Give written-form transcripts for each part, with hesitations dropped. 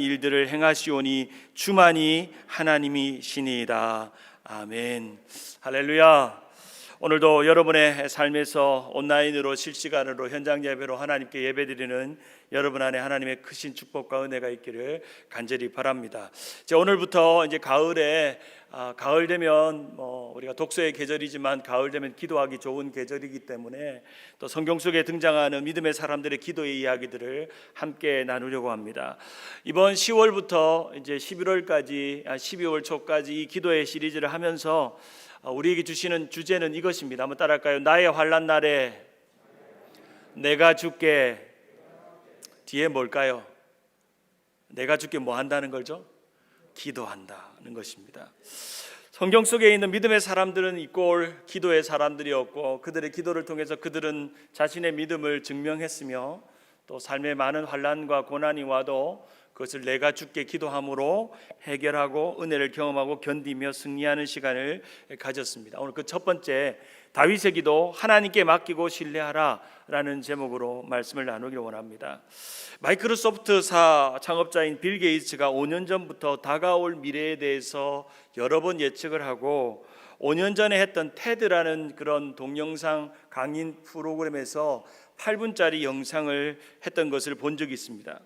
일들을 행하시오니 주만이 하나님이시니이다. 아멘. 할렐루야. 오늘도 여러분의 삶에서 온라인으로 실시간으로 현장 예배로 하나님께 예배드리는 여러분 안에 하나님의 크신 축복과 은혜가 있기를 간절히 바랍니다. 오늘부터 이제 가을 되면 우리가 독서의 계절이지만 가을 되면 기도하기 좋은 계절이기 때문에 또 성경 속에 등장하는 믿음의 사람들의 기도의 이야기들을 함께 나누려고 합니다. 이번 10월부터 이제 11월까지 12월 초까지 이 기도의 시리즈를 하면서 우리에게 주시는 주제는 이것입니다. 한번 따라할까요? 나의 환난 날에 내가 주께, 뒤에 뭘까요? 내가 주께 뭐 한다는 거죠? 기도한다는 것입니다. 성경 속에 있는 믿음의 사람들은 이꼴 기도의 사람들이었고, 그들의 기도를 통해서 그들은 자신의 믿음을 증명했으며, 또 삶에 많은 환난과 고난이 와도 그것을 내가 주께 기도함으로 해결하고 은혜를 경험하고 견디며 승리하는 시간을 가졌습니다. 오늘 그 첫 번째, 다윗의 기도, 하나님께 맡기고 신뢰하라 라는 제목으로 말씀을 나누기를 원합니다. 마이크로소프트사 창업자인 빌 게이츠가 5년 전부터 다가올 미래에 대해서 여러 번 예측을 하고 5년 전에 했던 테드라는 그런 동영상 강의 프로그램에서 8분짜리 영상을 했던 것을 본 적이 있습니다.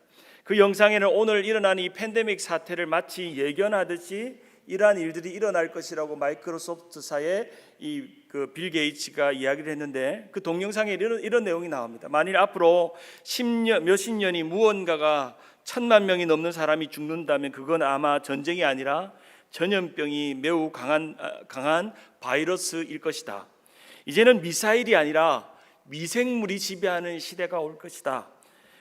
그 영상에는 오늘 일어나는 이 팬데믹 사태를 마치 예견하듯이 이러한 일들이 일어날 것이라고 마이크로소프트사의 빌 게이츠가 이야기를 했는데, 그 동영상에 이런 내용이 나옵니다. 만일 앞으로 몇십 년이 무언가가 1,000만 명이 넘는 사람이 죽는다면 그건 아마 전쟁이 아니라 전염병이 매우 강한 바이러스일 것이다. 이제는 미사일이 아니라 미생물이 지배하는 시대가 올 것이다.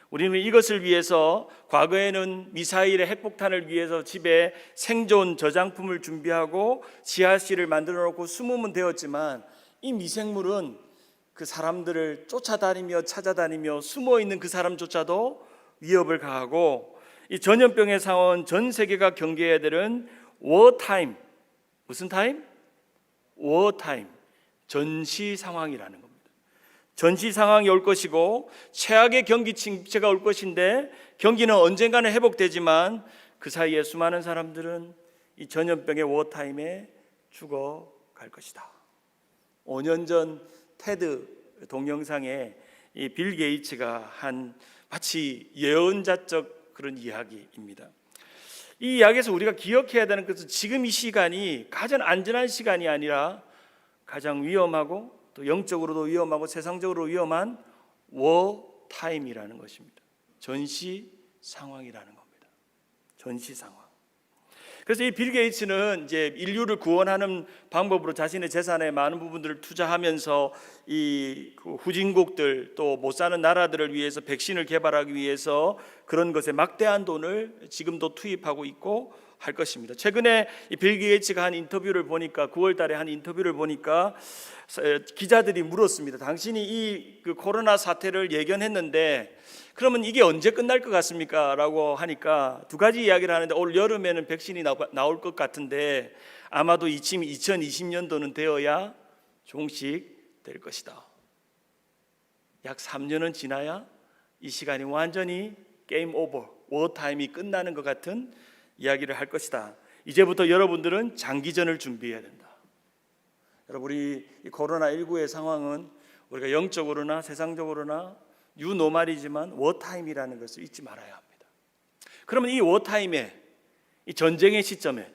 우리는 이것을 위해서 과거에는 미사일의 핵폭탄을 위해서 집에 생존 저장품을 준비하고 지하실을 만들어 놓고 숨으면 되었지만, 이 미생물은 그 사람들을 쫓아다니며 찾아다니며 숨어 있는 그 사람조차도 위협을 가하고, 이 전염병의 상황은 전 세계가 경계해야 되는 워타임, 무슨 타임? 워타임, 전시 상황이라는 겁니다. 전시 상황이 올 것이고 최악의 경기 침체가 올 것인데, 경기는 언젠가는 회복되지만 그 사이에 수많은 사람들은 이 전염병의 워타임에 죽어갈 것이다. 5년 전 테드 동영상에 이 빌 게이츠가 한 마치 예언자적 그런 이야기입니다. 이 이야기에서 우리가 기억해야 되는 것은 지금 이 시간이 가장 안전한 시간이 아니라 가장 위험하고 또 영적으로도 위험하고 세상적으로 위험한 워타임이라는 것입니다. 전시 상황이라는 겁니다. 전시 상황. 그래서 이 빌 게이츠는 이제 인류를 구원하는 방법으로 자신의 재산의 많은 부분들을 투자하면서 이 후진국들 또 못 사는 나라들을 위해서 백신을 개발하기 위해서 그런 것에 막대한 돈을 지금도 투입하고 있고 할 것입니다. 최근에 이 빌 게이츠가 한 인터뷰를 보니까, 9월 달에 한 인터뷰를 보니까 기자들이 물었습니다. 당신이 이 코로나 사태를 예견했는데 그러면 이게 언제 끝날 것 같습니까? 라고 하니까 두 가지 이야기를 하는데, 올 여름에는 백신이 나올 것 같은데 아마도 2020년도는 되어야 종식될 것이다. 약 3년은 지나야 이 시간이 완전히 게임 오버, 워타임이 끝나는 것 같은 이야기를 할 것이다. 이제부터 여러분들은 장기전을 준비해야 된다. 여러분, 우리 이 코로나19의 상황은 우리가 영적으로나 세상적으로나 뉴노멀이지만 워타임이라는 것을 잊지 말아야 합니다. 그러면 이 워타임에, 이 전쟁의 시점에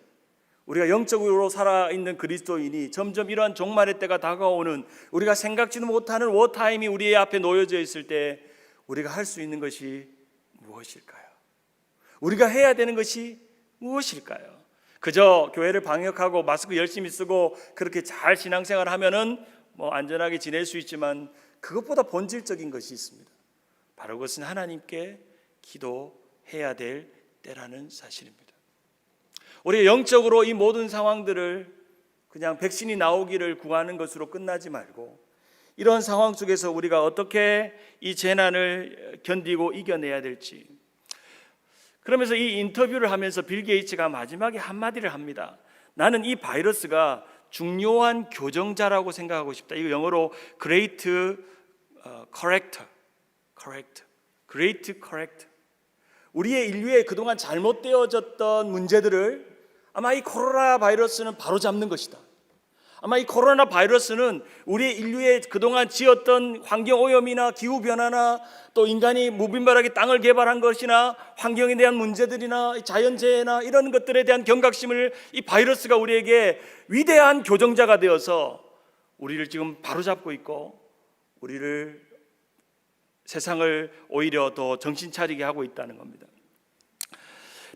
우리가 영적으로 살아있는 그리스도인이 점점 이러한 종말의 때가 다가오는, 우리가 생각지도 못하는 워타임이 우리의 앞에 놓여져 있을 때 우리가 할 수 있는 것이 무엇일까요? 우리가 해야 되는 것이 무엇일까요? 그저 교회를 방역하고 마스크 열심히 쓰고 그렇게 잘 신앙생활을 하면은 안전하게 지낼 수 있지만, 그것보다 본질적인 것이 있습니다. 바로 그것은 하나님께 기도해야 될 때라는 사실입니다. 우리가 영적으로 이 모든 상황들을 그냥 백신이 나오기를 구하는 것으로 끝나지 말고, 이런 상황 속에서 우리가 어떻게 이 재난을 견디고 이겨내야 될지, 그러면서 이 인터뷰를 하면서 빌 게이츠가 마지막에 한마디를 합니다. 나는 이 바이러스가 중요한 교정자라고 생각하고 싶다. 이거 영어로 great corrector. 우리의 인류의 그동안 잘못되어졌던 문제들을 아마 이 코로나 바이러스는 바로잡는 것이다. 아마 이 코로나 바이러스는 우리 인류의 그동안 지었던 환경오염이나 기후변화나 또 인간이 무분별하게 땅을 개발한 것이나 환경에 대한 문제들이나 자연재해나 이런 것들에 대한 경각심을 이 바이러스가 우리에게 위대한 교정자가 되어서 우리를 지금 바로잡고 있고 우리를 세상을 오히려 더 정신 차리게 하고 있다는 겁니다.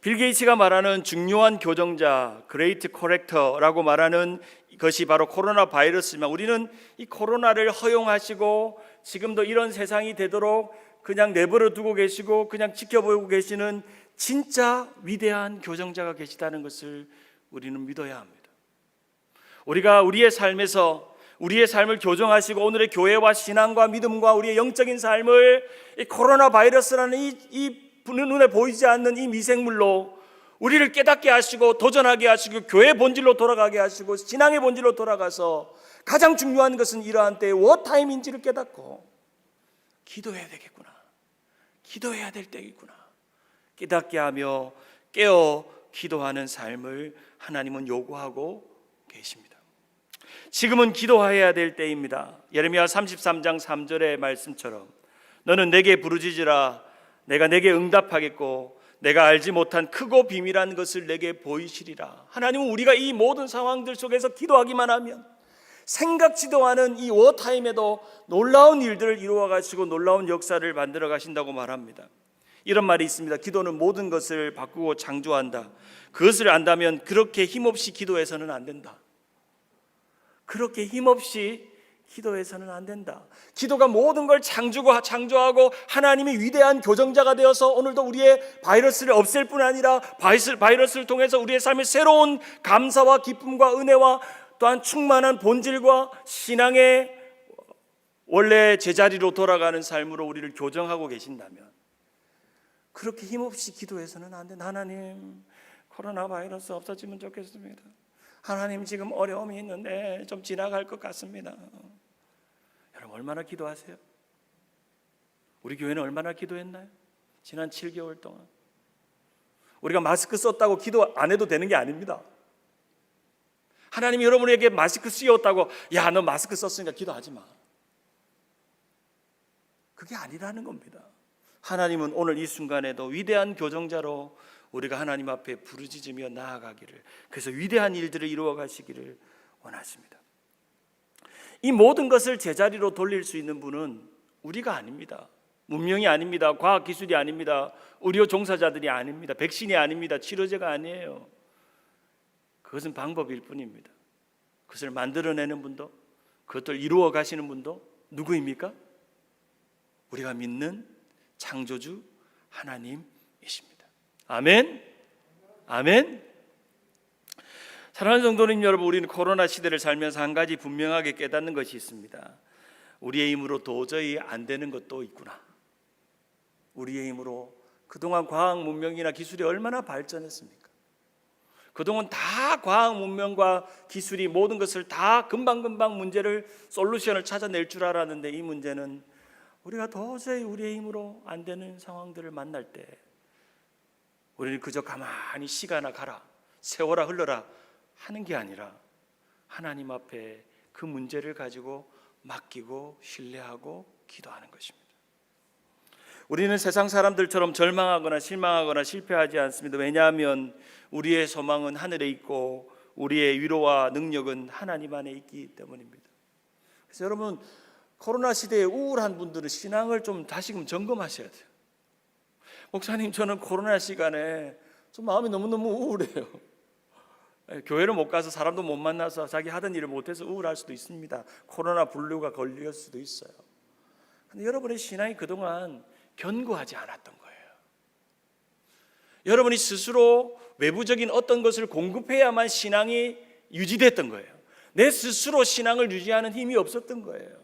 빌 게이츠가 말하는 중요한 교정자, 그레이트 코렉터라고 말하는 것이 바로 코로나 바이러스지만 우리는 이 코로나를 허용하시고 지금도 이런 세상이 되도록 그냥 내버려 두고 계시고 그냥 지켜보고 계시는 진짜 위대한 교정자가 계시다는 것을 우리는 믿어야 합니다. 우리가 우리의 삶에서 우리의 삶을 교정하시고 오늘의 교회와 신앙과 믿음과 우리의 영적인 삶을 이 코로나 바이러스라는 이 눈에 보이지 않는 이 미생물로 우리를 깨닫게 하시고 도전하게 하시고 교회의 본질로 돌아가게 하시고 신앙의 본질로 돌아가서 가장 중요한 것은 이러한 때에 워타임인지를 깨닫고 기도해야 되겠구나, 기도해야 될 때이구나 깨닫게 하며 깨어 기도하는 삶을 하나님은 요구하고 계십니다. 지금은 기도해야 될 때입니다. 예레미야 33장 3절의 말씀처럼 너는 내게 부르짖으라 내가 내게 응답하겠고 내가 알지 못한 크고 비밀한 것을 내게 보이시리라. 하나님은 우리가 이 모든 상황들 속에서 기도하기만 하면 생각지도 않은 이 워타임에도 놀라운 일들을 이루어 가시고 놀라운 역사를 만들어 가신다고 말합니다. 이런 말이 있습니다. 기도는 모든 것을 바꾸고 창조한다. 그것을 안다면 그렇게 힘없이 기도해서는 안 된다. 그렇게 힘없이 기도해서는 안 된다. 기도가 모든 걸 창조하고 하나님이 위대한 교정자가 되어서 오늘도 우리의 바이러스를 없앨 뿐 아니라 바이러스를 통해서 우리의 삶에 새로운 감사와 기쁨과 은혜와 또한 충만한 본질과 신앙의 원래 제자리로 돌아가는 삶으로 우리를 교정하고 계신다면 그렇게 힘없이 기도해서는 안 된다. 하나님, 코로나 바이러스 없어지면 좋겠습니다. 하나님, 지금 어려움이 있는데 좀 지나갈 것 같습니다. 여러분 얼마나 기도하세요? 우리 교회는 얼마나 기도했나요? 지난 7개월 동안 우리가 마스크 썼다고 기도 안 해도 되는 게 아닙니다. 하나님이 여러분에게 마스크 씌웠다고 야, 너 마스크 썼으니까 기도하지 마. 그게 아니라는 겁니다. 하나님은 오늘 이 순간에도 위대한 교정자로 우리가 하나님 앞에 부르짖으며 나아가기를, 그래서 위대한 일들을 이루어 가시기를 원하십니다. 이 모든 것을 제자리로 돌릴 수 있는 분은 우리가 아닙니다. 문명이 아닙니다. 과학기술이 아닙니다. 의료 종사자들이 아닙니다. 백신이 아닙니다. 치료제가 아니에요. 그것은 방법일 뿐입니다. 그것을 만들어내는 분도 그것을 이루어 가시는 분도 누구입니까? 우리가 믿는 창조주 하나님이십니다. 아멘. 아멘. 사랑하는 성도님 여러분, 우리는 코로나 시대를 살면서 한 가지 분명하게 깨닫는 것이 있습니다. 우리의 힘으로 도저히 안 되는 것도 있구나. 우리의 힘으로 그동안 과학 문명이나 기술이 얼마나 발전했습니까? 그동안 다 과학 문명과 기술이 모든 것을 다 금방금방 문제를 솔루션을 찾아낼 줄 알았는데 이 문제는 우리가 도저히 우리의 힘으로 안 되는 상황들을 만날 때 우리는 그저 가만히 시간아 가라, 세월아 흘러라 하는 게 아니라 하나님 앞에 그 문제를 가지고 맡기고 신뢰하고 기도하는 것입니다. 우리는 세상 사람들처럼 절망하거나 실망하거나 실패하지 않습니다. 왜냐하면 우리의 소망은 하늘에 있고 우리의 위로와 능력은 하나님 안에 있기 때문입니다. 그래서 여러분, 코로나 시대에 우울한 분들은 신앙을 좀 다시금 점검하셔야 돼요. 목사님, 저는 코로나 시간에 좀 마음이 너무너무 우울해요. 교회를 못 가서 사람도 못 만나서 자기 하던 일을 못해서 우울할 수도 있습니다. 코로나 블루가 걸릴 수도 있어요. 근데 여러분의 신앙이 그동안 견고하지 않았던 거예요. 여러분이 스스로 외부적인 어떤 것을 공급해야만 신앙이 유지됐던 거예요. 내 스스로 신앙을 유지하는 힘이 없었던 거예요.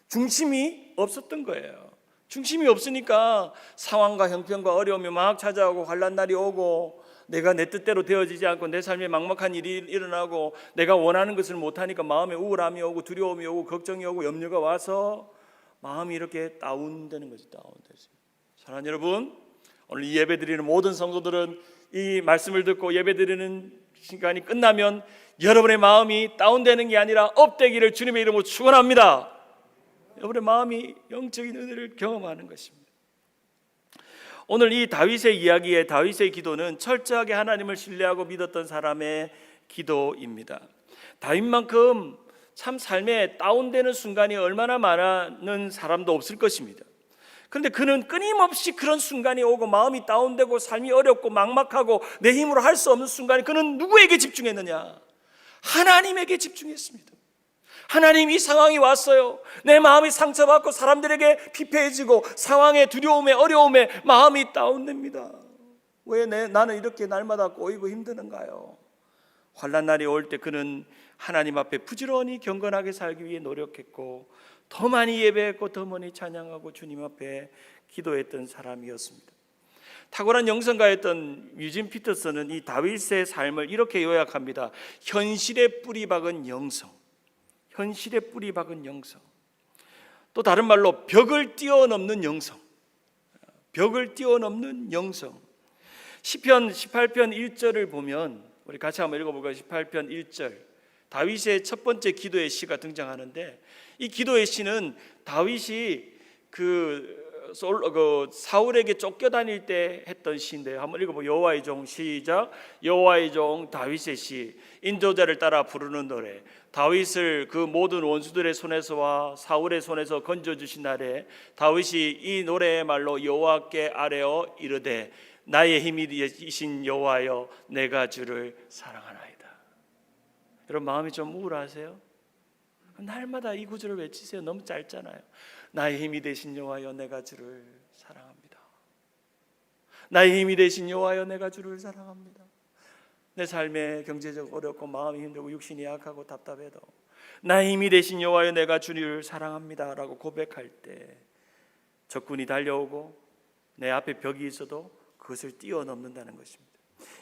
중심이 없었던 거예요. 중심이 없으니까 상황과 형편과 어려움이 막 찾아오고 환난 날이 오고 내가 내 뜻대로 되어지지 않고 내 삶에 막막한 일이 일어나고 내가 원하는 것을 못하니까 마음에 우울함이 오고 두려움이 오고 걱정이 오고 염려가 와서 마음이 이렇게 다운되는 거지. 다운되지. 사랑하는 여러분, 오늘 이 예배드리는 모든 성도들은 이 말씀을 듣고 예배드리는 시간이 끝나면 여러분의 마음이 다운되는 게 아니라 업되기를 주님의 이름으로 축원합니다. 여러분의 마음이 영적인 은혜를 경험하는 것입니다. 오늘 이 다윗의 이야기의 다윗의 기도는 철저하게 하나님을 신뢰하고 믿었던 사람의 기도입니다. 다윗만큼 참 삶에 다운되는 순간이 얼마나 많은 사람도 없을 것입니다. 그런데 그는 끊임없이 그런 순간이 오고 마음이 다운되고 삶이 어렵고 막막하고 내 힘으로 할 수 없는 순간에 그는 누구에게 집중했느냐? 하나님에게 집중했습니다. 하나님, 이 상황이 왔어요. 내 마음이 상처받고 사람들에게 피폐해지고 상황에 두려움에 어려움에 마음이 다운됩니다. 왜 나는 이렇게 날마다 꼬이고 힘드는가요? 환난 날이 올 때 그는 하나님 앞에 부지런히 경건하게 살기 위해 노력했고 더 많이 예배했고 더 많이 찬양하고 주님 앞에 기도했던 사람이었습니다. 탁월한 영성가였던 유진 피터슨은 이 다윗의 삶을 이렇게 요약합니다. 현실에 뿌리 박은 영성. 현실에 뿌리 박은 영성. 또 다른 말로 벽을 뛰어넘는 영성. 벽을 뛰어넘는 영성. 시편 18편 1절을 보면 우리 같이 한번 읽어볼까요? 18편 1절. 다윗의 첫 번째 기도의 시가 등장하는데 이 기도의 시는 다윗이 사울에게 쫓겨다닐 때 했던 시인데요. 한번 읽어보고 여호와의 종 시작. 여호와의 종 다윗의 시, 인도자를 따라 부르는 노래. 다윗을 그 모든 원수들의 손에서와 사울의 손에서 건져주신 날에 다윗이 이 노래의 말로 여호와께 아뢰어 이르되 나의 힘이 되신 여호와여 내가 주를 사랑하나이다. 여러분 마음이 좀 우울하세요? 날마다 이 구절을 외치세요. 너무 짧잖아요. 나의 힘이 되신 여호와여 내가 주를 사랑합니다. 나의 힘이 되신 여호와여 내가 주를 사랑합니다. 내 삶에 경제적 어렵고 마음이 힘들고 육신이 약하고 답답해도 나의 힘이 되신 여호와여 내가 주를 사랑합니다 라고 고백할 때 적군이 달려오고 내 앞에 벽이 있어도 그것을 뛰어넘는다는 것입니다.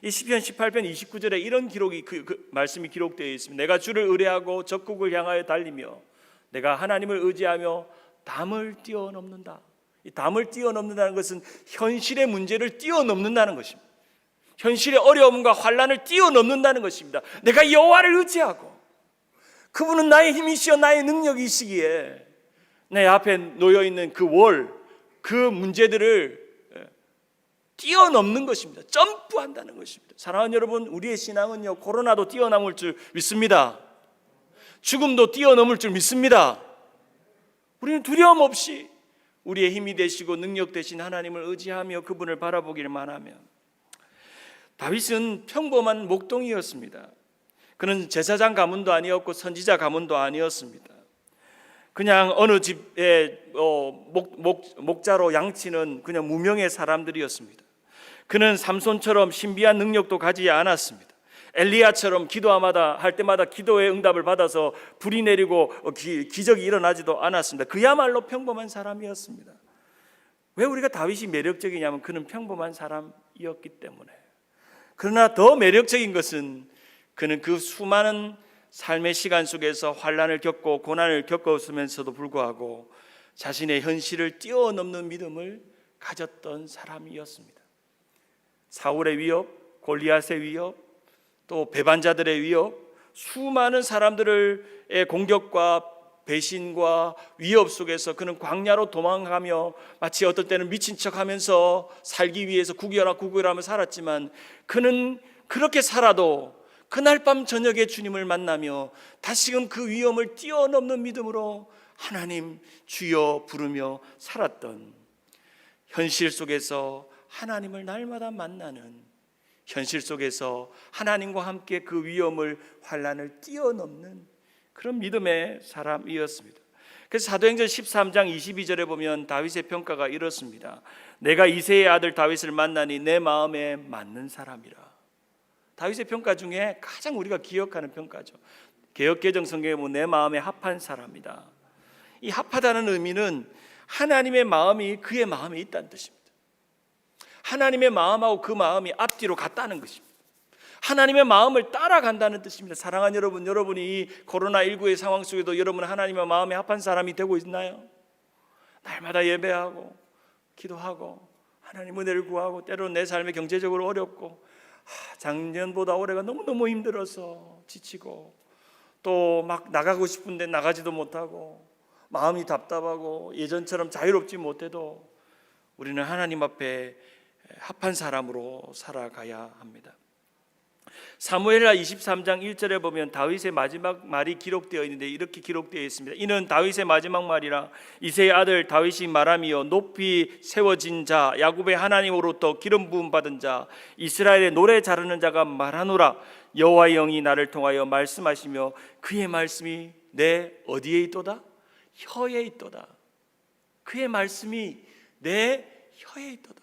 이 시편 18편 29절에 이런 기록이 말씀이 기록되어 있습니다. 내가 주를 의뢰하고 적국을 향하여 달리며 내가 하나님을 의지하며 담을 뛰어넘는다. 이 담을 뛰어넘는다는 것은 현실의 문제를 뛰어넘는다는 것입니다. 현실의 어려움과 환난을 뛰어넘는다는 것입니다. 내가 여호와를 의지하고 그분은 나의 힘이시여 나의 능력이시기에 내 앞에 놓여있는 그 문제들을 뛰어넘는 것입니다. 점프한다는 것입니다. 사랑하는 여러분, 우리의 신앙은요 코로나도 뛰어넘을 줄 믿습니다. 죽음도 뛰어넘을 줄 믿습니다. 우리는 두려움 없이 우리의 힘이 되시고 능력 되신 하나님을 의지하며 그분을 바라보기만 하면. 다윗은 평범한 목동이었습니다. 그는 제사장 가문도 아니었고 선지자 가문도 아니었습니다. 그냥 어느 집의 목자로 양치는 그냥 무명의 사람들이었습니다. 그는 삼손처럼 신비한 능력도 가지지 않았습니다. 엘리야처럼 할 때마다 기도의 응답을 받아서 불이 내리고 기적이 일어나지도 않았습니다. 그야말로 평범한 사람이었습니다. 왜 우리가 다윗이 매력적이냐면 그는 평범한 사람이었기 때문에. 그러나 더 매력적인 것은 그는 그 수많은 삶의 시간 속에서 환난을 겪고 고난을 겪었으면서도 불구하고 자신의 현실을 뛰어넘는 믿음을 가졌던 사람이었습니다. 사울의 위협, 골리앗의 위협, 또 배반자들의 위협, 수많은 사람들의 공격과 배신과 위협 속에서 그는 광야로 도망가며 마치 어떨 때는 미친 척하면서 살기 위해서 구결하며 살았지만 그는 그렇게 살아도 그날 밤 저녁에 주님을 만나며 다시금 그 위험을 뛰어넘는 믿음으로 하나님 주여 부르며 살았던, 현실 속에서 하나님을 날마다 만나는, 현실 속에서 하나님과 함께 그 위험을 환난을 뛰어넘는 그런 믿음의 사람이었습니다. 그래서 사도행전 13장 22절에 보면 다윗의 평가가 이렇습니다. 내가 이새의 아들 다윗을 만나니 내 마음에 맞는 사람이라. 다윗의 평가 중에 가장 우리가 기억하는 평가죠. 개역개정 성경에 보면 내 마음에 합한 사람이다. 이 합하다는 의미는 하나님의 마음이 그의 마음에 있다는 뜻입니다. 하나님의 마음하고 그 마음이 앞뒤로 같다는 것입니다. 하나님의 마음을 따라간다는 뜻입니다. 사랑하는 여러분, 여러분이 이 코로나19의 상황 속에도 여러분은 하나님의 마음에 합한 사람이 되고 있나요? 날마다 예배하고 기도하고 하나님 은혜를 구하고 때로는 내 삶이 경제적으로 어렵고 작년보다 올해가 너무너무 힘들어서 지치고 또 막 나가고 싶은데 나가지도 못하고 마음이 답답하고 예전처럼 자유롭지 못해도 우리는 하나님 앞에 합한 사람으로 살아가야 합니다. 사무엘하 23장 1절에 보면 다윗의 마지막 말이 기록되어 있는데 이렇게 기록되어 있습니다. 이는 다윗의 마지막 말이라 이새의 아들 다윗이 말하며 높이 세워진 자 야곱의 하나님으로부터 기름 부음 받은 자 이스라엘의 노래 자르는 자가 말하노라 여호와의 영이 나를 통하여 말씀하시며 그의 말씀이 내 어디에 있도다? 혀에 있도다. 그의 말씀이 내 혀에 있도다.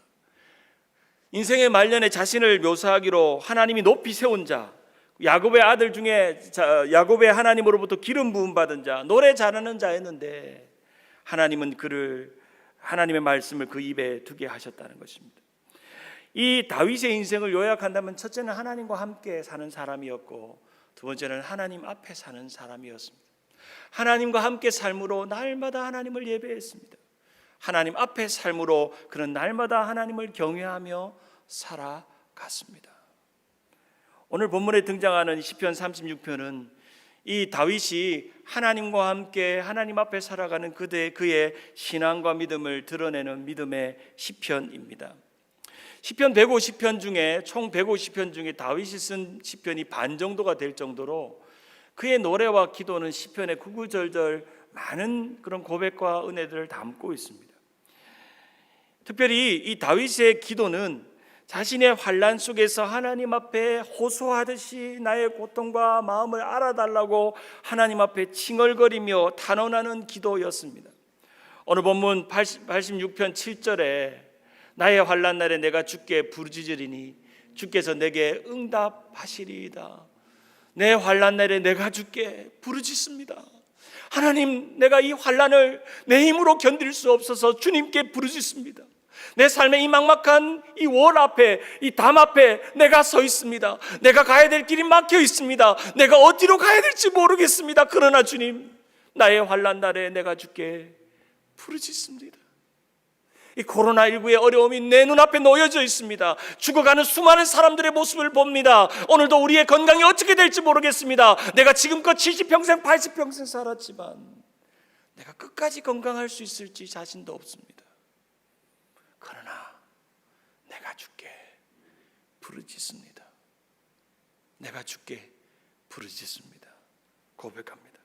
인생의 말년에 자신을 묘사하기로 하나님이 높이 세운 자, 야곱의 아들 중에 야곱의 하나님으로부터 기름 부음 받은 자, 노래 잘하는 자였는데 하나님은 그를 하나님의 말씀을 그 입에 두게 하셨다는 것입니다. 이 다윗의 인생을 요약한다면 첫째는 하나님과 함께 사는 사람이었고 두 번째는 하나님 앞에 사는 사람이었습니다. 하나님과 함께 삶으로 날마다 하나님을 예배했습니다. 하나님 앞에 삶으로 그는 날마다 하나님을 경외하며 살아갔습니다. 오늘 본문에 등장하는 시편 36편은 이 다윗이 하나님과 함께 하나님 앞에 살아가는 그의 신앙과 믿음을 드러내는 믿음의 시편입니다. 시편 150편 중에 총 150편 중에 다윗이 쓴 시편이 반 정도가 될 정도로 그의 노래와 기도는 시편의 구구절절 많은 그런 고백과 은혜들을 담고 있습니다. 특별히 이 다윗의 기도는 자신의 환난 속에서 하나님 앞에 호소하듯이 나의 고통과 마음을 알아달라고 하나님 앞에 칭얼거리며 탄원하는 기도였습니다. 오늘 본문 86편 7절에 나의 환난 날에 내가 주께 부르짖으리니 주께서 내게 응답하시리이다. 내 환난 날에 내가 주께 부르짖습니다. 하나님, 내가 이 환난을 내 힘으로 견딜 수 없어서 주님께 부르짖습니다. 내 삶의 이 막막한 이 월 앞에, 이 담 앞에 내가 서 있습니다. 내가 가야 될 길이 막혀 있습니다. 내가 어디로 가야 될지 모르겠습니다. 그러나 주님, 나의 환난 날에 내가 주께 부르짖습니다. 이 코로나19의 어려움이 내 눈앞에 놓여져 있습니다. 죽어가는 수많은 사람들의 모습을 봅니다. 오늘도 우리의 건강이 어떻게 될지 모르겠습니다. 내가 지금껏 70평생 80평생 살았지만 내가 끝까지 건강할 수 있을지 자신도 없습니다. 그러나 내가 주께 부르짖습니다. 내가 주께 부르짖습니다. 고백합니다.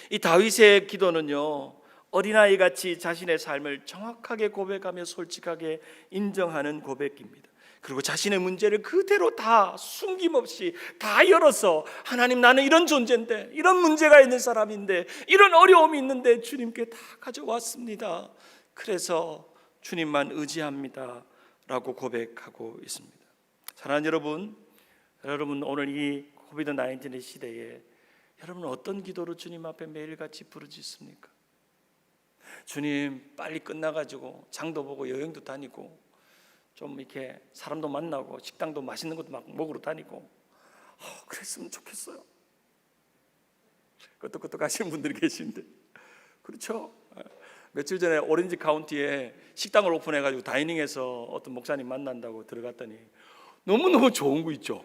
이 다윗의 기도는요, 어린아이같이 자신의 삶을 정확하게 고백하며 솔직하게 인정하는 고백입니다. 그리고 자신의 문제를 그대로 다 숨김없이 다 열어서 하나님, 나는 이런 존재인데, 이런 문제가 있는 사람인데, 이런 어려움이 있는데 주님께 다 가져왔습니다. 그래서 주님만 의지합니다 라고 고백하고 있습니다. 사랑하는 여러분 오늘 이 코비드-19의 시대에 여러분은 어떤 기도로 주님 앞에 매일같이 부르짖습니까? 주님, 빨리 끝나가지고 장도 보고 여행도 다니고 좀 이렇게 사람도 만나고 식당도 맛있는 것도 막 먹으러 다니고 그랬으면 좋겠어요. 끄떡끄떡 하시는 분들이 계신데, 그렇죠? 며칠 전에 오렌지 카운티에 식당을 오픈해가지고 다이닝에서 어떤 목사님 만난다고 들어갔더니 너무너무 좋은 거 있죠.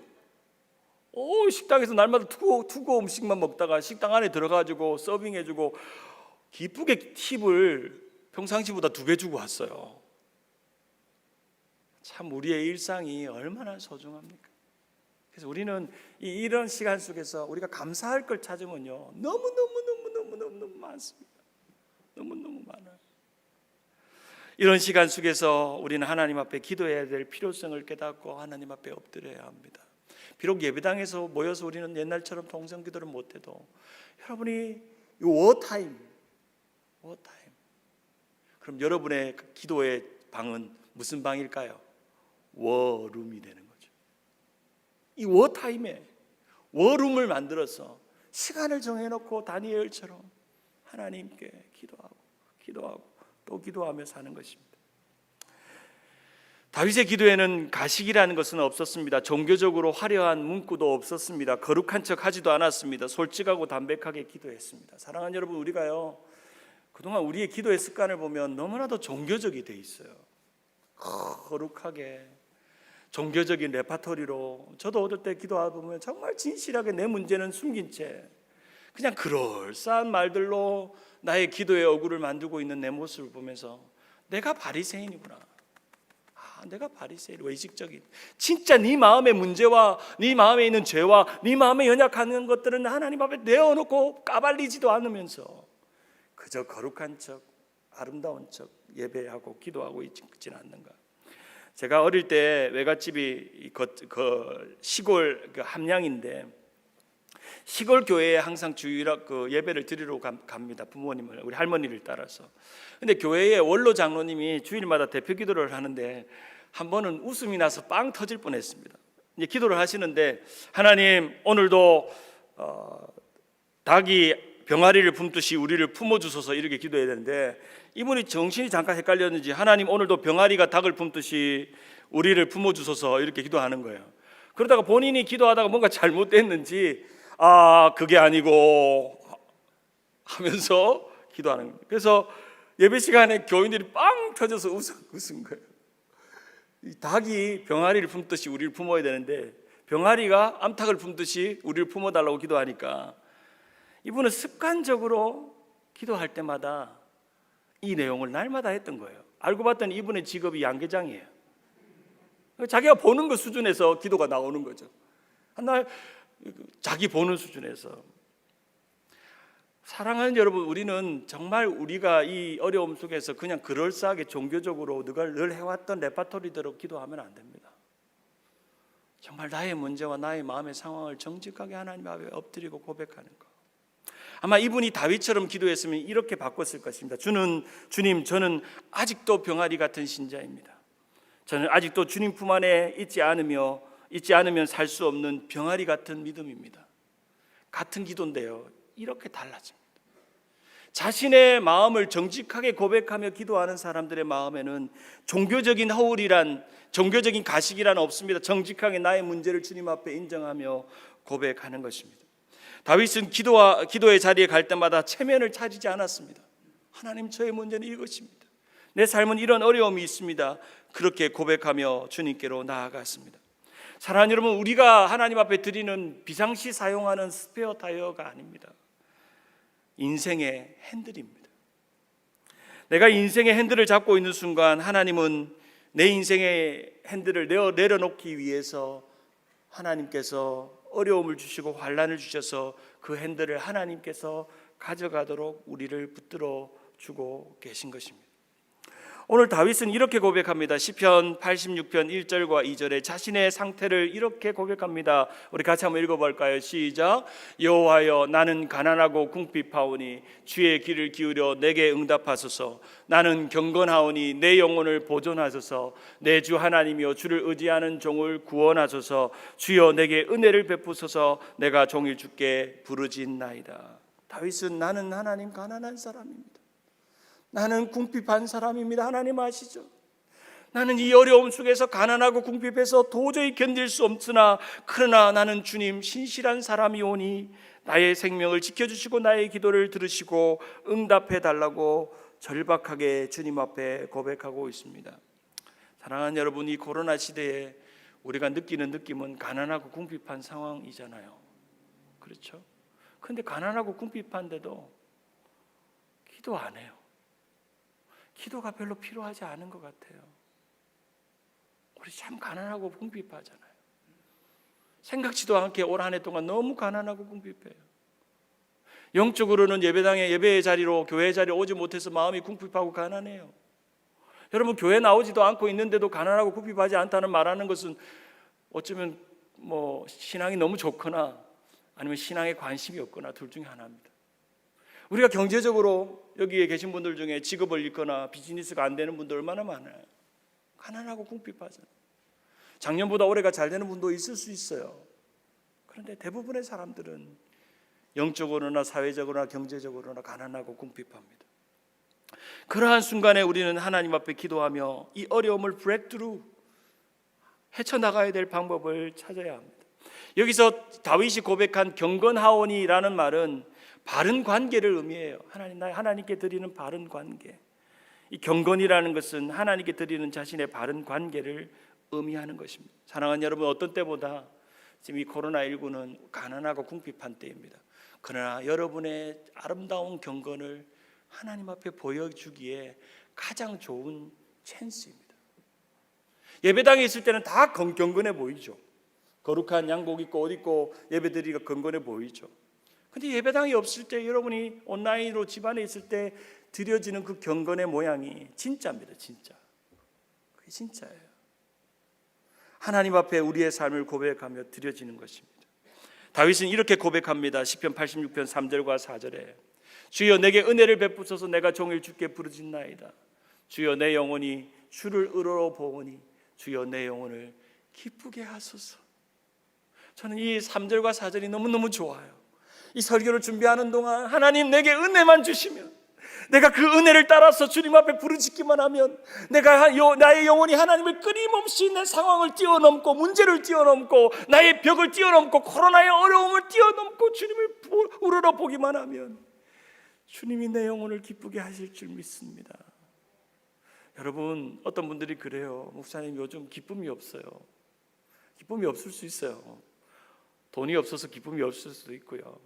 식당에서 날마다 투고 음식만 먹다가 식당 안에 들어가지고 서빙해주고 기쁘게 팁을 평상시보다 2배 주고 왔어요. 참 우리의 일상이 얼마나 소중합니까? 그래서 우리는 이런 시간 속에서 우리가 감사할 걸 찾으면요, 너무 많습니다. 너무 많아요. 이런 시간 속에서 우리는 하나님 앞에 기도해야 될 필요성을 깨닫고 하나님 앞에 엎드려야 합니다. 비록 예배당에서 모여서 우리는 옛날처럼 동성 기도를 못해도 여러분이 이 워타임, 그럼 여러분의 기도의 방은 무슨 방일까요? 워룸이 되는 거죠. 이 워타임에 워룸을 만들어서 시간을 정해놓고 다니엘처럼 하나님께 기도하고 또 기도하며 사는 것입니다. 다윗의 기도에는 가식이라는 것은 없었습니다. 종교적으로 화려한 문구도 없었습니다. 거룩한 척 하지도 않았습니다. 솔직하고 담백하게 기도했습니다. 사랑하는 여러분, 우리가요, 그동안 우리의 기도의 습관을 보면 너무나도 종교적이 돼 있어요. 거룩하게 종교적인 레파토리로, 저도 어떨 때 기도하다 보면 정말 진실하게 내 문제는 숨긴 채 그냥 그럴싸한 말들로 나의 기도의 어구를 만들고 있는 내 모습을 보면서 내가 바리새인이구나. 내가 바리새인, 외식적인. 진짜 네 마음의 문제와 네 마음에 있는 죄와 네 마음에 연약한 것들은 하나님 앞에 내어놓고 까발리지도 않으면서 그저 거룩한 척, 아름다운 척 예배하고 기도하고 있지는 않는가. 제가 어릴 때 외갓집이 그 시골 그 함양인데, 시골 교회에 항상 주일학 그 예배를 드리러 갑니다. 부모님을, 우리 할머니를 따라서. 근데 교회에 원로 장로님이 주일마다 대표 기도를 하는데 한 번은 웃음이 나서 빵 터질 뻔했습니다. 이제 기도를 하시는데, 하나님 오늘도 닭이 병아리를 품듯이 우리를 품어주소서, 이렇게 기도해야 되는데 이분이 정신이 잠깐 헷갈렸는지 하나님 오늘도 병아리가 닭을 품듯이 우리를 품어주소서, 이렇게 기도하는 거예요. 그러다가 본인이 기도하다가 뭔가 잘못됐는지 그게 아니고 하면서 기도하는 거예요. 그래서 예배 시간에 교인들이 빵 터져서 웃은 거예요. 이 닭이 병아리를 품듯이 우리를 품어야 되는데 병아리가 암탉을 품듯이 우리를 품어달라고 기도하니까 이분은 습관적으로 기도할 때마다 이 내용을 날마다 했던 거예요. 알고 봤더니 이분의 직업이 양계장이에요. 자기가 보는 것 수준에서 기도가 나오는 거죠. 한날 자기 보는 수준에서. 사랑하는 여러분, 우리는 정말 우리가 이 어려움 속에서 그냥 그럴싸하게 종교적으로 늘 해왔던 레파토리대로 기도하면 안 됩니다. 정말 나의 문제와 나의 마음의 상황을 정직하게 하나님 앞에 엎드리고 고백하는 것. 아마 이분이 다윗처럼 기도했으면 이렇게 바꿨을 것입니다. 주님, 저는 아직도 병아리 같은 신자입니다. 저는 아직도 주님 품 안에 있지 않으면 살 수 없는 병아리 같은 믿음입니다. 같은 기도인데요, 이렇게 달라집니다. 자신의 마음을 정직하게 고백하며 기도하는 사람들의 마음에는 종교적인 허울이란, 종교적인 가식이란 없습니다. 정직하게 나의 문제를 주님 앞에 인정하며 고백하는 것입니다. 다윗은 기도의 자리에 갈 때마다 체면을 차리지 않았습니다. 하나님, 저의 문제는 이것입니다. 내 삶은 이런 어려움이 있습니다. 그렇게 고백하며 주님께로 나아갔습니다. 사랑하는 여러분, 우리가 하나님 앞에 드리는 비상시 사용하는 스페어 타이어가 아닙니다. 인생의 핸들입니다. 내가 인생의 핸들을 잡고 있는 순간 하나님은 내 인생의 핸들을 내려놓기 위해서 하나님께서 어려움을 주시고 환난을 주셔서 그 핸들을 하나님께서 가져가도록 우리를 붙들어 주고 계신 것입니다. 오늘 다윗은 이렇게 고백합니다. 시편 86편 1절과 2절에 자신의 상태를 이렇게 고백합니다. 우리 같이 한번 읽어볼까요? 시작. 여호와여, 나는 가난하고 궁핍하오니 주의 귀를 기울여 내게 응답하소서. 나는 경건하오니 내 영혼을 보존하소서. 내 주 하나님이여, 주를 의지하는 종을 구원하소서. 주여, 내게 은혜를 베푸소서. 내가 종일 주께 부르짖나이다. 다윗은 나는 하나님 가난한 사람입니다. 나는 궁핍한 사람입니다. 하나님 아시죠? 나는 이 어려움 속에서 가난하고 궁핍해서 도저히 견딜 수 없으나 그러나 나는 주님 신실한 사람이오니 나의 생명을 지켜주시고 나의 기도를 들으시고 응답해 달라고 절박하게 주님 앞에 고백하고 있습니다. 사랑하는 여러분, 이 코로나 시대에 우리가 느끼는 느낌은 가난하고 궁핍한 상황이잖아요. 그렇죠? 그런데 가난하고 궁핍한데도 기도 안 해요. 기도가 별로 필요하지 않은 것 같아요. 우리 참 가난하고 궁핍하잖아요. 생각지도 않게 올 한 해 동안 너무 가난하고 궁핍해요. 영적으로는 예배당에 예배의 자리로, 교회의 자리에 오지 못해서 마음이 궁핍하고 가난해요. 여러분, 교회 나오지도 않고 있는데도 가난하고 궁핍하지 않다는 말하는 것은 어쩌면 신앙이 너무 좋거나 아니면 신앙에 관심이 없거나 둘 중에 하나입니다. 우리가 경제적으로 여기에 계신 분들 중에 직업을 잃거나 비즈니스가 안 되는 분들 얼마나 많아요. 가난하고 궁핍하잖아요. 작년보다 올해가 잘 되는 분도 있을 수 있어요. 그런데 대부분의 사람들은 영적으로나 사회적으로나 경제적으로나 가난하고 궁핍합니다. 그러한 순간에 우리는 하나님 앞에 기도하며 이 어려움을 브레이크트루 헤쳐나가야 될 방법을 찾아야 합니다. 여기서 다윗이 고백한 경건하오니라는 말은 바른 관계를 의미해요. 하나님께 드리는 바른 관계. 이 경건이라는 것은 하나님께 드리는 자신의 바른 관계를 의미하는 것입니다. 사랑하는 여러분, 어떤 때보다 지금 이 코로나19는 가난하고 궁핍한 때입니다. 그러나 여러분의 아름다운 경건을 하나님 앞에 보여주기에 가장 좋은 찬스입니다. 예배당에 있을 때는 다 경건해 보이죠. 거룩한 양복 입고 옷 입고 예배드리기가 경건해 보이죠. 근데 예배당이 없을 때, 여러분이 온라인으로 집안에 있을 때 드려지는 그 경건의 모양이 진짜입니다. 진짜. 그게 진짜예요. 하나님 앞에 우리의 삶을 고백하며 드려지는 것입니다. 다윗은 이렇게 고백합니다. 시편 86편 3절과 4절에 주여 내게 은혜를 베푸소서. 내가 종일 주께 부르짖나이다. 주여 내 영혼이 주를 의로로 보오니 주여 내 영혼을 기쁘게 하소서. 저는 이 3절과 4절이 너무너무 좋아요. 이 설교를 준비하는 동안 하나님 내게 은혜만 주시면, 내가 그 은혜를 따라서 주님 앞에 부르짖기만 하면, 내가 나의 영혼이 하나님을 끊임없이 내 상황을 뛰어넘고 문제를 뛰어넘고 나의 벽을 뛰어넘고 코로나의 어려움을 뛰어넘고 주님을 우러러 보기만 하면 주님이 내 영혼을 기쁘게 하실 줄 믿습니다. 여러분, 어떤 분들이 그래요. 목사님 요즘 기쁨이 없어요. 기쁨이 없을 수 있어요. 돈이 없어서 기쁨이 없을 수도 있고요.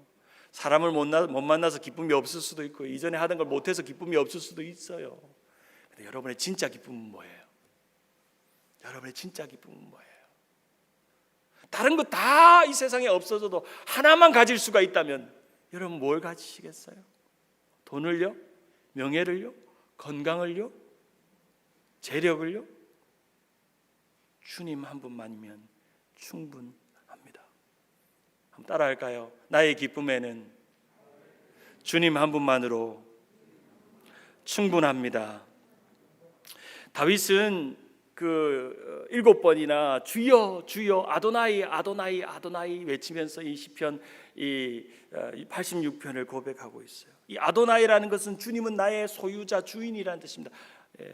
사람을 못 만나서 기쁨이 없을 수도 있고, 이전에 하던 걸 못해서 기쁨이 없을 수도 있어요. 근데 여러분의 진짜 기쁨은 뭐예요? 여러분의 진짜 기쁨은 뭐예요? 다른 거 다 이 세상에 없어져도 하나만 가질 수가 있다면 여러분 뭘 가지시겠어요? 돈을요? 명예를요? 건강을요? 재력을요? 주님 한 분만이면 충분합니다. 한번 따라할까요? 나의 기쁨에는 주님 한 분만으로 충분합니다. 다윗은 그 7번이나 주여 주여 아도나이 아도나이 아도나이 외치면서 이 시편 이 86편을 고백하고 있어요. 이 아도나이라는 것은 주님은 나의 소유자, 주인이라는 뜻입니다.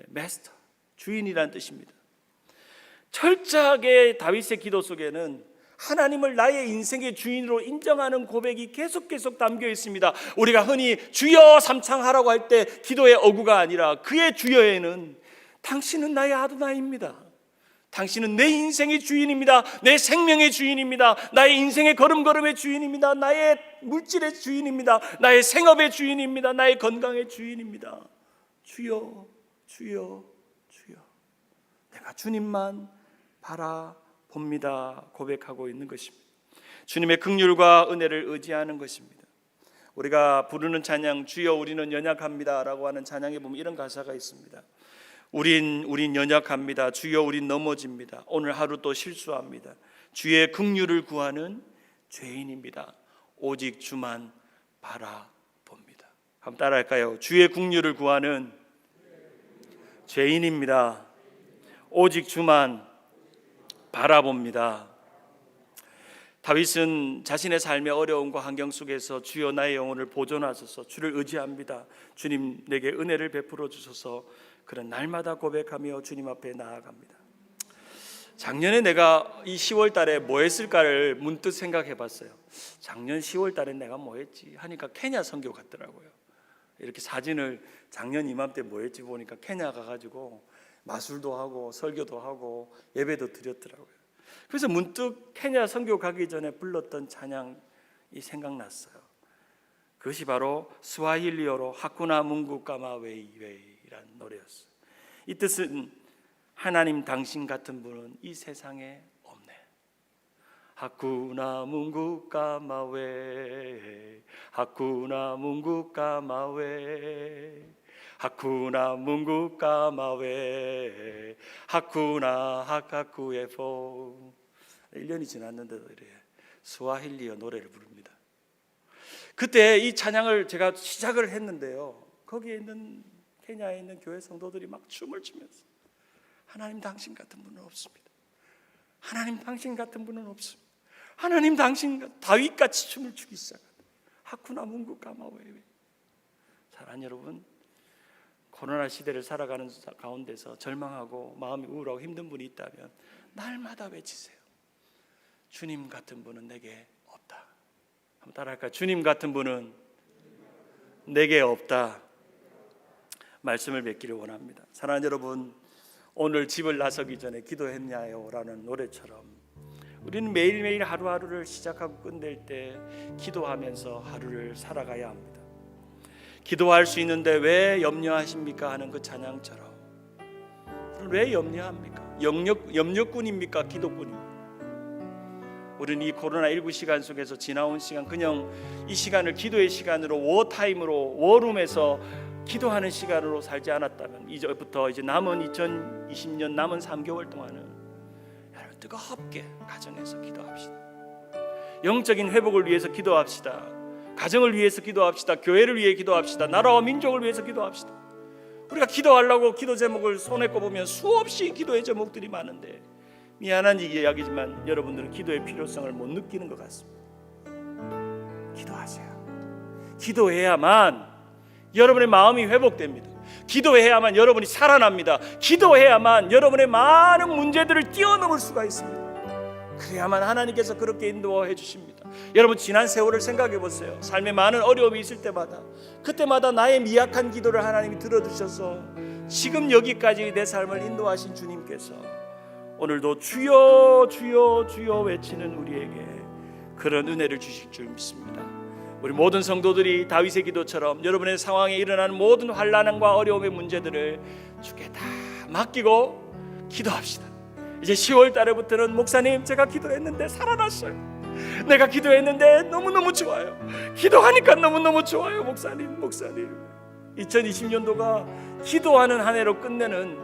마스터, 주인이라는 뜻입니다. 철저하게 다윗의 기도 속에는 하나님을 나의 인생의 주인으로 인정하는 고백이 계속 담겨 있습니다. 우리가 흔히 주여 삼창하라고 할 때 기도의 어구가 아니라 그의 주여에는 당신은 나의 아도나이입니다. 당신은 내 인생의 주인입니다. 내 생명의 주인입니다. 나의 인생의 걸음걸음의 주인입니다. 나의 물질의 주인입니다. 나의 생업의 주인입니다. 나의 건강의 주인입니다. 주여 주여 주여, 내가 주님만 바라봅니다 고백하고 있는 것입니다. 주님의 긍휼과 은혜를 의지하는 것입니다. 우리가 부르는 찬양 주여 우리는 연약합니다 라고 하는 찬양에 보면 이런 가사가 있습니다. 우린 연약합니다. 주여 우린 넘어집니다. 오늘 하루 또 실수합니다. 주의 긍휼을 구하는 죄인입니다. 오직 주만 바라봅니다. 한번 따라할까요? 주의 긍휼을 구하는 죄인입니다. 오직 주만 바라봅니다. 다윗은 자신의 삶의 어려움과 환경 속에서 주여 나의 영혼을 보존하소서, 주를 의지합니다. 주님 내게 은혜를 베풀어 주소서, 그런 날마다 고백하며 주님 앞에 나아갑니다. 작년에 내가 이 10월 달에 뭐 했을까를 문득 생각해 봤어요. 작년 10월 달에 내가 뭐 했지 하니까 케냐 선교 갔더라고요. 이렇게 사진을 작년 이맘때 뭐 했지 보니까 케냐 가가지고 마술도 하고 설교도 하고 예배도 드렸더라고요. 그래서 문득 케냐 선교 가기 전에 불렀던 찬양이 생각났어요. 그것이 바로 스와힐리어로 하쿠나 뭉구 까마웨이웨이라는 노래였어요. 이 뜻은 하나님 당신 같은 분은 이 세상에 없네. 하쿠나 뭉구 까마웨 하쿠나 뭉구 까마웨 하쿠나 뭉구 까마웨 하쿠나 하카쿠에포. 1년이 지났는데도 이래 스와힐리어 노래를 부릅니다. 그때 이 찬양을 제가 시작을 했는데요, 거기에 있는 케냐에 있는 교회 성도들이 막 춤을 추면서 하나님 당신 같은 분은 없습니다. 하나님 당신 같은 분은 없습니다. 하나님 당신 다윗같이 춤을 추기 시작합니다. 하쿠나 뭉구 까마웨. 사랑하는 여러분, 코로나 시대를 살아가는 가운데서 절망하고 마음이 우울하고 힘든 분이 있다면 날마다 외치세요. 주님 같은 분은 내게 없다. 한번 따라할까요? 주님 같은 분은 내게 없다. 말씀을 맺기를 원합니다. 사랑하는 여러분, 오늘 집을 나서기 전에 기도했냐요? 라는 노래처럼 우리는 매일매일 하루하루를 시작하고 끝낼 때 기도하면서 하루를 살아가야 합니다. 기도할 수 있는데 왜 염려하십니까? 하는 그 찬양처럼 왜 염려합니까? 염려꾼입니까? 기도꾼입니까? 우리는 이 코로나19 시간 속에서 지나온 시간, 그냥 이 시간을 기도의 시간으로 워타임으로 워룸에서 기도하는 시간으로 살지 않았다면 이제부터 이제 남은 2020년 남은 3개월 동안은 여러분 뜨겁게 가정에서 기도합시다. 영적인 회복을 위해서 기도합시다. 가정을 위해서 기도합시다. 교회를 위해 기도합시다. 나라와 민족을 위해서 기도합시다. 우리가 기도하려고 기도 제목을 손에 꼽으면 수없이 기도의 제목들이 많은데 미안한 이야기지만 여러분들은 기도의 필요성을 못 느끼는 것 같습니다. 기도하세요. 기도해야만 여러분의 마음이 회복됩니다. 기도해야만 여러분이 살아납니다. 기도해야만 여러분의 많은 문제들을 뛰어넘을 수가 있습니다. 그래야만 하나님께서 그렇게 인도해 주십니다. 여러분 지난 세월을 생각해 보세요. 삶에 많은 어려움이 있을 때마다 그때마다 나의 미약한 기도를 하나님이 들어주셔서 지금 여기까지 내 삶을 인도하신 주님께서 오늘도 주여 주여 주여 외치는 우리에게 그런 은혜를 주실 줄 믿습니다. 우리 모든 성도들이 다윗의 기도처럼 여러분의 상황에 일어나는 모든 환난과 어려움의 문제들을 주께 다 맡기고 기도합시다. 이제 10월 달에부터는 목사님 제가 기도했는데 살아났어요. 내가 기도했는데 너무너무 좋아요. 기도하니까 너무너무 좋아요. 목사님 2020년도가 기도하는 한 해로 끝내는